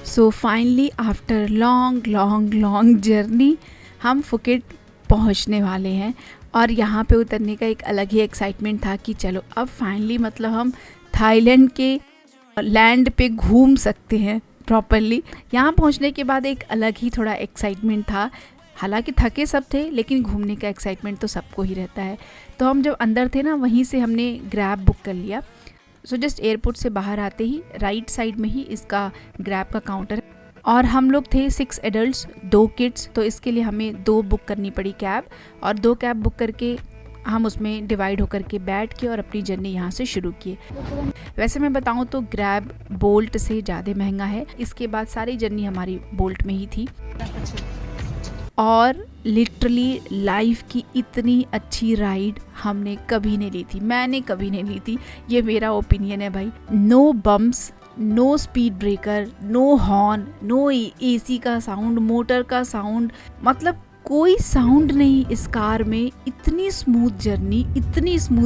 So finally after long long long journey हम Phuket पहुंचने वाले हैं और यहाँ पे उतरने का एक अलग ही एक्साइटमेंट था कि चलो अब फाइनली मतलब हम थाईलैंड के लैंड पे घूम सकते हैं प्रॉपरली। यहाँ पहुँचने के बाद एक अलग ही थोड़ा एक्साइटमेंट था। हालांकि थके सब थे लेकिन घूमने का एक्साइटमेंट तो सबको ही रहता है। तो हम जब अंदर थे ना, वहीं से हमने ग्रैब बुक कर लिया। सो जस्ट एयरपोर्ट से बाहर आते ही राइट साइड में ही इसका ग्रैब का काउंटर है और हम लोग थे 6 एडल्ट्स 2 किड्स, तो इसके लिए हमें 2 बुक करनी पड़ी कैब और 2 कैब बुक करके हम उसमें डिवाइड होकर के बैठ के और अपनी जर्नी यहाँ से शुरू किए। वैसे मैं बताऊँ तो ग्रैब बोल्ट से ज़्यादा महंगा है। इसके बाद सारी जर्नी हमारी बोल्ट में ही थी और लिटरली लाइफ की इतनी अच्छी राइड हमने कभी नहीं ली थी, मैंने कभी नहीं ली थी। ये मेरा ओपिनियन है भाई। No bumps, no speed breaker, no horn, no AC का साउंड, मोटर का साउंड, मतलब कोई साउंड नहीं इस कार में। इतनी स्मूथ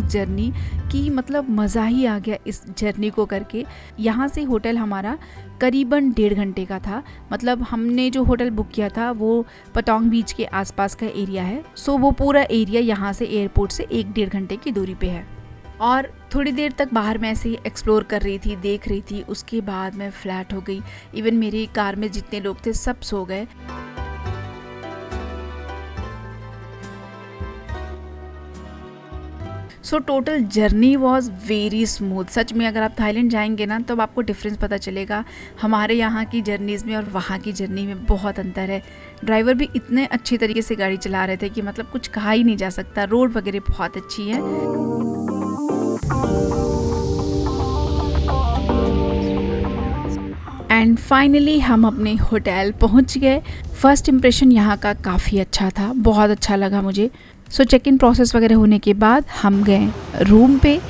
जर्नी कि मतलब मज़ा ही आ गया इस जर्नी को करके। यहाँ से होटल हमारा करीबन 1.5 घंटे का था। मतलब हमने जो होटल बुक किया था वो पटोंग बीच के आसपास का एरिया है। सो वो पूरा एरिया यहाँ से एयरपोर्ट से 1-1.5 घंटे की दूरी पे है। और थोड़ी देर तक बाहर मैं ऐसे ही एक्सप्लोर कर रही थी, देख रही थी। उसके बाद मैं फ्लैट हो गई। इवन मेरी कार में जितने लोग थे सब सो गए। So total journey was very smooth. सच में अगर आप थाईलैंड जाएंगे ना तो आपको डिफरेंस पता चलेगा हमारे यहाँ की जर्नीज़ में और वहाँ की जर्नी में बहुत अंतर है। ड्राइवर भी इतने अच्छी तरीके से गाड़ी चला रहे थे कि मतलब कुछ कहा ही नहीं जा सकता। रोड वगैरह बहुत अच्छी है। एंड फाइनली हम अपने होटल पहुँच गए। फर्स्ट इम्प्रेशन यहाँ का काफ़ी अच्छा था, बहुत अच्छा लगा मुझे। सो चेक इन प्रोसेस वगैरह होने के बाद हम गए रूम पे।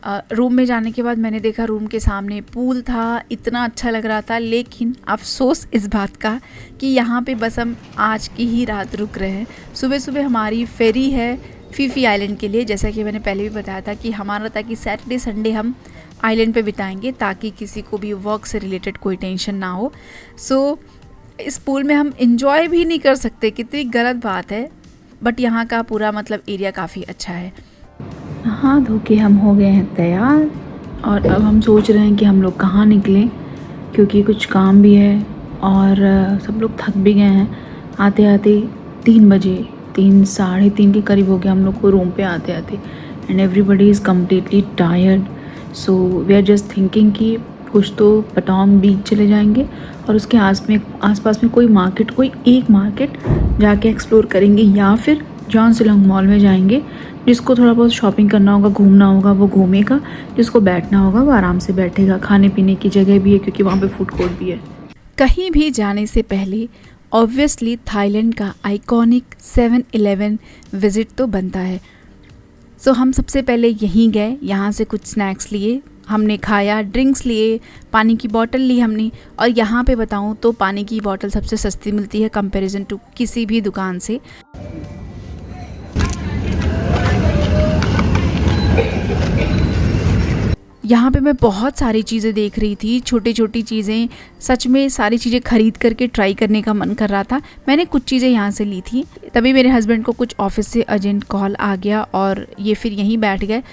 रूम में जाने के बाद मैंने देखा रूम के सामने पूल था, इतना अच्छा लग रहा था। लेकिन अफसोस इस बात का कि यहाँ पे बस हम आज की ही रात रुक रहे हैं। सुबह सुबह हमारी फेरी है फीफी आइलैंड के लिए। जैसा कि मैंने पहले भी बताया था कि हमारा था कि सैटरडे संडे हम आइलैंड पे बिताएंगे ताकि किसी को भी वर्क से रिलेटेड कोई टेंशन ना हो। सो इस पूल में हम इंजॉय भी नहीं कर सकते, कितनी गलत बात है। बट यहाँ का पूरा मतलब एरिया काफ़ी अच्छा है। नहा धो के हम हो गए हैं तैयार और अब हम सोच रहे हैं कि हम लोग कहाँ निकलें, क्योंकि कुछ काम भी है और सब लोग थक भी गए हैं। आते आते 3 बजे, 3 साढ़े 3 के करीब हो गया हम लोग को रूम पे आते आते। And everybody is completely tired. So we are just thinking कि कुछ तो पटोंग बीच चले जाएंगे और उसके आसपास में कोई एक मार्केट जाके एक्सप्लोर करेंगे, या फिर जॉन सिलोंग मॉल में जाएंगे। जिसको थोड़ा बहुत शॉपिंग करना होगा, घूमना होगा, वो घूमेगा। जिसको बैठना होगा वो आराम से बैठेगा। खाने पीने की जगह भी है क्योंकि वहाँ पे फूड कोर्ट भी है। कहीं भी जाने से पहले ऑब्वियसली थाईलैंड का आइकॉनिक 7-Eleven विज़िट तो बनता है। सो हम सबसे पहले यहीं गए, यहाँ से कुछ स्नैक्स लिए, हमने खाया, ड्रिंक्स लिए, पानी की बोतल ली हमने। और यहाँ पे बताऊँ तो पानी की बोतल सबसे सस्ती मिलती है कंपैरिजन टू किसी भी दुकान से। यहाँ पे मैं बहुत सारी चीज़ें देख रही थी, छोटी छोटी चीज़ें। सच में सारी चीज़ें ख़रीद करके ट्राई करने का मन कर रहा था। मैंने कुछ चीज़ें यहाँ से ली थी। तभी मेरे हस्बैंड को कुछ ऑफिस से अर्जेंट कॉल आ गया और ये फिर यहीं बैठ गए।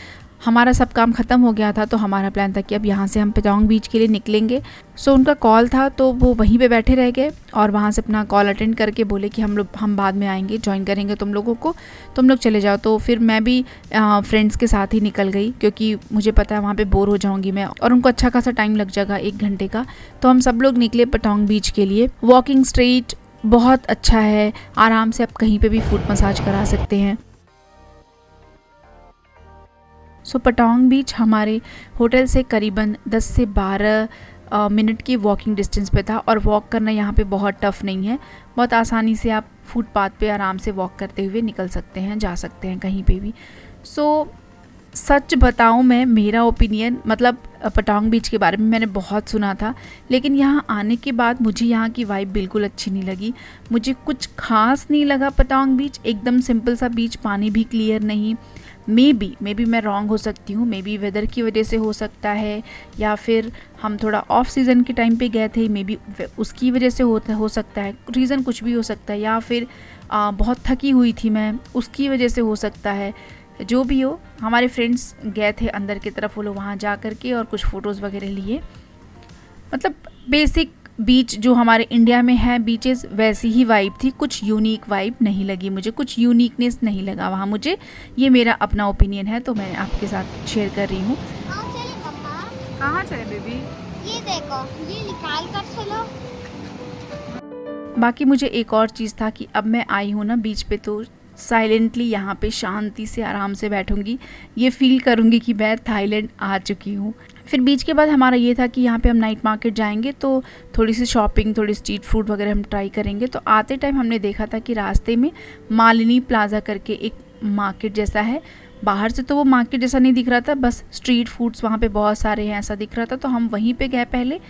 हमारा सब काम ख़त्म हो गया था तो हमारा प्लान था कि अब यहाँ से हम पटोंग बीच के लिए निकलेंगे। सो उनका कॉल था तो वो वहीं पे बैठे रह गए और वहाँ से अपना कॉल अटेंड करके बोले कि हम बाद में आएंगे, ज्वाइन करेंगे तुम लोगों को, तुम लोग चले जाओ। तो फिर मैं भी फ्रेंड्स के साथ ही निकल गई क्योंकि मुझे पता है वहाँ पे बोर हो जाऊँगी मैं और उनको अच्छा खासा टाइम लग जाएगा 1 घंटे का। तो हम सब लोग निकले पटोंग बीच के लिए। वॉकिंग स्ट्रीट बहुत अच्छा है, आराम से आप कहीं पर भी फुट मसाज करा सकते हैं। सो पटोंग बीच हमारे होटल से करीबन 10 से 12 मिनट की वॉकिंग डिस्टेंस पे था और वॉक करना यहाँ पे बहुत टफ़ नहीं है। बहुत आसानी से आप फुटपाथ पे आराम से वॉक करते हुए निकल सकते हैं, जा सकते हैं कहीं पे भी। सो सच बताऊँ मैं, मेरा ओपिनियन मतलब पटोंग बीच के बारे में मैंने बहुत सुना था, लेकिन यहाँ आने के बाद मुझे यहाँ की वाइब बिल्कुल अच्छी नहीं लगी। मुझे कुछ खास नहीं लगा पटोंग बीच। एकदम सिंपल सा बीच, पानी भी क्लियर नहीं, मे बी मैं रॉन्ग हो सकती हूँ, मे बी वेदर की वजह से हो सकता है, या फिर हम थोड़ा ऑफ सीज़न के टाइम पे गए थे, मे बी उसकी वजह से हो सकता है, रीज़न कुछ भी हो सकता है, या फिर बहुत थकी हुई थी मैं, उसकी वजह से हो सकता है। जो भी हो, हमारे फ्रेंड्स गए थे अंदर की तरफ, वो लोग वहाँ जा कर के और कुछ फ़ोटोज़ वगैरह लिए। मतलब बेसिक बीच जो हमारे इंडिया में है बीचेस, वैसी ही वाइब थी, कुछ यूनिक वाइब नहीं लगी मुझे, कुछ यूनिकनेस नहीं लगा वहाँ मुझे। ये मेरा अपना ओपिनियन है, तो मैं आपके साथ शेयर कर रही हूँ। कहाँ चले बेबी? ये देखो, ये निकाल कर चलो। बाकी मुझे एक और चीज़ था कि अब मैं आई हूँ ना बीच पे, तो साइलेंटली यहाँ पे शांति से आराम से बैठूँगी, ये फील करूँगी कि मैं थाईलैंड आ चुकी हूँ। फिर बीच के बाद हमारा ये था कि यहाँ पे हम नाइट मार्केट जाएंगे, तो थोड़ी सी शॉपिंग, थोड़ी स्ट्रीट फूड वगैरह हम ट्राई करेंगे। तो आते टाइम हमने देखा था कि रास्ते में मालिनी प्लाजा करके एक मार्केट जैसा है। बाहर से तो वो मार्केट जैसा नहीं दिख रहा था, बस स्ट्रीट फूड्स वहाँ पे बहुत सारे हैं ऐसा दिख रहा था, तो हम वहीं पे गए पहले।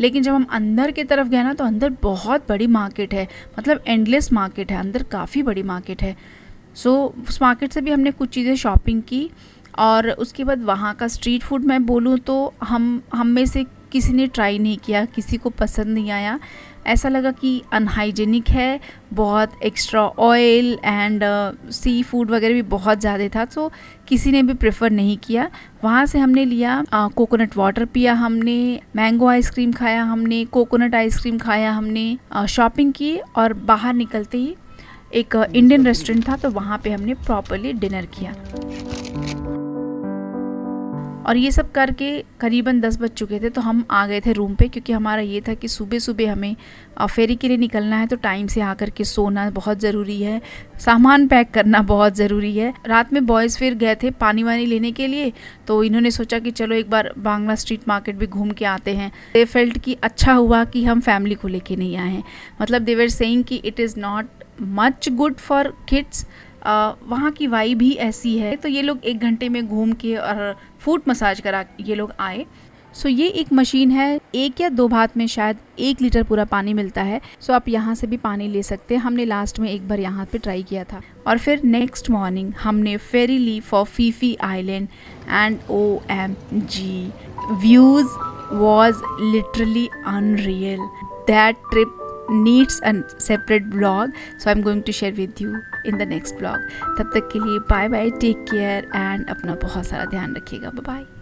लेकिन जब हम अंदर की तरफ गए ना, तो अंदर बहुत बड़ी मार्केट है, मतलब एंडलेस मार्केट है, अंदर काफ़ी बड़ी मार्केट है। सो उस मार्केट से भी हमने कुछ चीज़ें शॉपिंग की। और उसके बाद वहाँ का स्ट्रीट फूड मैं बोलूँ तो हम में से किसी ने ट्राई नहीं किया, किसी को पसंद नहीं आया, ऐसा लगा कि अनहाइजेनिक है, बहुत extra oil and seafood वगैरह भी बहुत ज़्यादा था, तो किसी ने भी प्रेफर नहीं किया। वहाँ से हमने लिया कोकोनट वाटर पिया, हमने मैंगो आइसक्रीम खाया, हमने कोकोनट आइसक्रीम खाया, हमने शॉपिंग की, और बाहर निकलते ही एक इंडियन रेस्टोरेंट था, तो वहाँ पे हमने प्रॉपरली डिनर किया। और ये सब करके करीबन 10 बज चुके थे, तो हम आ गए थे रूम पे, क्योंकि हमारा ये था कि सुबह सुबह हमें फेरी के लिए निकलना है, तो टाइम से आकर के सोना बहुत ज़रूरी है, सामान पैक करना बहुत ज़रूरी है। रात में बॉयज़ फिर गए थे पानी वानी लेने के लिए, तो इन्होंने सोचा कि चलो एक बार बांग्ला स्ट्रीट मार्केट भी घूम के आते हैं। दे फेल्ट कि अच्छा हुआ कि हम फैमिली को लेके नहीं आए हैं, मतलब दे वर सेइंग कि it is not much good for kids. वहाँ की वाइब भी ऐसी है, तो ये लोग 1 घंटे में घूम के और फुट मसाज करा ये लोग आए। सो ये एक मशीन है, 1 या 2 बात में शायद 1 लीटर पूरा पानी मिलता है। सो आप यहाँ से भी पानी ले सकते हैं। हमने लास्ट में एक बार यहाँ पे ट्राई किया था। और फिर नेक्स्ट मॉर्निंग हमने फेरी ली for Phi Phi island, and OMG views was literally unreal. That trip needs a separate vlog, so I'm going to share with you in the next vlog. तब तक के लिए bye bye, take care, and अपना बहुत सारा ध्यान रखिएगा। Bye bye.